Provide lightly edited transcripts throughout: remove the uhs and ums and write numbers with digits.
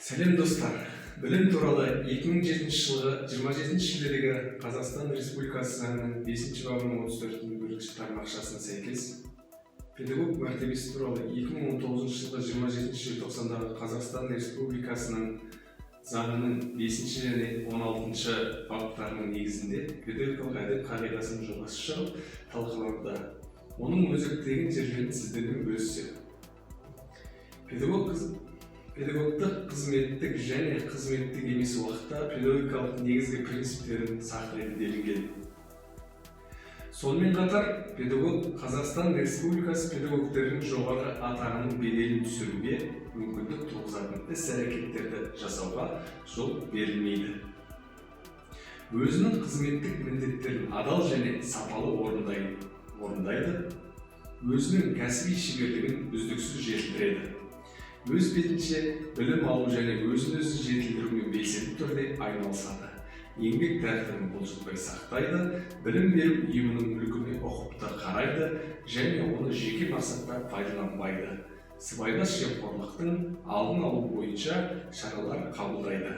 Сәлем достар. Білім туралы 2007 жылғы 27 шілдедегі Қазақстан Республикасы заңының 5 бабының 34 тармақшасына сәйкес педагог мәртебесі туралы 2019 жылғы 27 желтоқсандағы Қазақстан Республикасының заңының 5 және 16 баптарының негізінде педагогикалық әдеп қағидасының жобасы шығып талқылануда. Оның өзектілігін жерлерін сіздермен бөліссек. Педагогтық қызметтік және қызметтік емес уақытта педагогикалық негізгі принциптерін сақтайды делінген. Сонымен қатар, педагог Қазақстан Республикасы педагогтердің жоғары атағының беделін түсіруге мүмкіндік туғызатын іс-әрекеттерді жасауға жол берілмейді. Өзінің қызметтік міндеттерін адал және сапалы орындайды, өзінің кәсіби шеберлігін үздіксіз жетілдіреді. Өз бетінше білім алу және өзін-өзі жетілдірумен белсенді түрде айналысады. Еңбек тәртібін бұлжытпай сақтайды, білім беру ұйымының мүлкіне ұқыпты қарайды және оны жеке мақсатта пайдаланбайды. Сыбайлас жемқорлықтың алдын алу бойынша шаралар қабылдайды.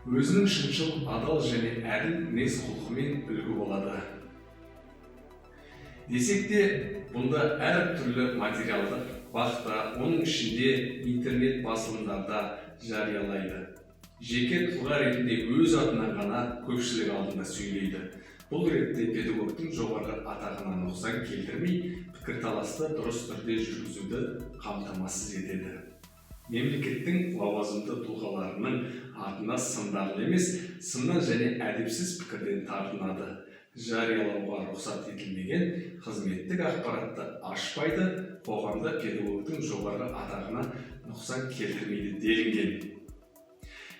Өзінің шыншыл, адал және әділ мінез-құлқымен үлгі болады. Десек те, бұнда әртүрлі материалдық бақта, оның ішінде интернет басылымдарда жариялайды. Жеке тұлға ретінде өз атынан ғана көпшілік алдында сөйлейді. Бұл ретте педагогтың жоғары атағына нұқсан келтірмей, пікірталасты дұрыс түрде жүргізуді қамтамасыз етеді. Мемлекеттің лауазымды тұлғаларының атына сындарлы емес, сыннан және әдепсіз пікірден тартынады. Жариялауға рұқсат етілмеген қызметтік ақпаратты ашпайды, қоғамда педагогтың жоғары атағына нұқсан келтірмейді делінген.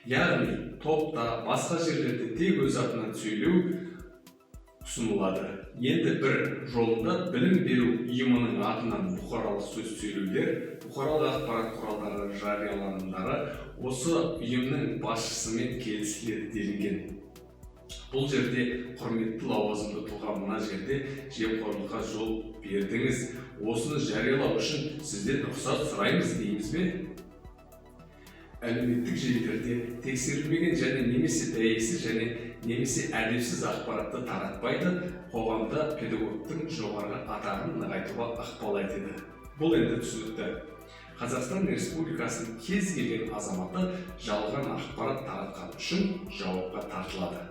Яғни, топта, басқа жерлерде тек өз атынан сөйлеу ұсынылады. Енді бір жолында білім беру ұйымының атынан бұқаралық сөз сөйлеулер, бұқаралық ақпарат құралдары жарияланымдары осы ұйымның басшысымен келісіледі делінген. Бұл жерде құрметті лауазымды тұлға мына жерде жемқорлыққа жол бердіңіз. Осыны жариялау үшін сізден рұқсат сұраймыз дейміз бе? Әлеуметтік желілерде тексерілмеген және немесе дәйексіз және немесе әдепсіз ақпаратты таратпайды, қоғамда педагогтың жоғары атағын нығайтуға ықпал етеді. Бұл енді түсінікті. Қазақстан Республикасының кез келген азаматы жалған ақпарат таратқан үшін жауапқа тартылады.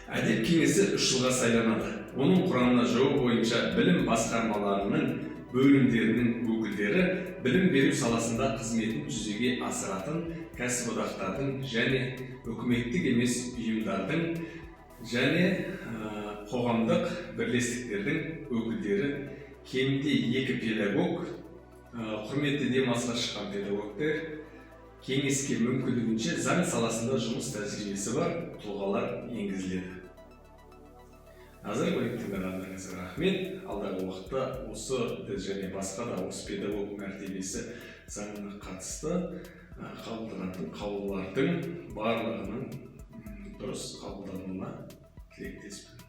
Әдеп кеңесі 3 жылға сайланады. Оның құрамына жауап бойынша білім басқармаларының бөлімдерінің өкілдері, білім беру саласында қызметін жүзеге асыратын кәсіподақтардың және үкіметтік емес ұйымдардың және қоғамдық бірлестіктердің өкілдері, кемінде 2 педагог, құрметті демалысқа шыққан педагогтер, кеңеске мүмкіндігінше заң саласында жұмыс тәжірибесі бар тұлғалар енгізіледі. Назар қойып тыңдағандарыңызға рахмет. Алдағы уақытта осы және басқа да осы педагог мәртебесі заңына қатысты қабылданатын қаулылардың барлығының дұрыс қабылдануына тілектеспін.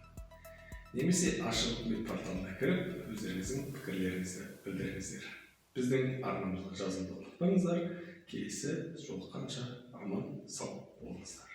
Немесе ашық үкімет порталына кіріп, өздеріңіздің пікірлеріңізді білдіріңіздер. Біздің арнамызға жазылуды ұмытпаңыздар. Келесі жолыққанша аман сау болыңыздар.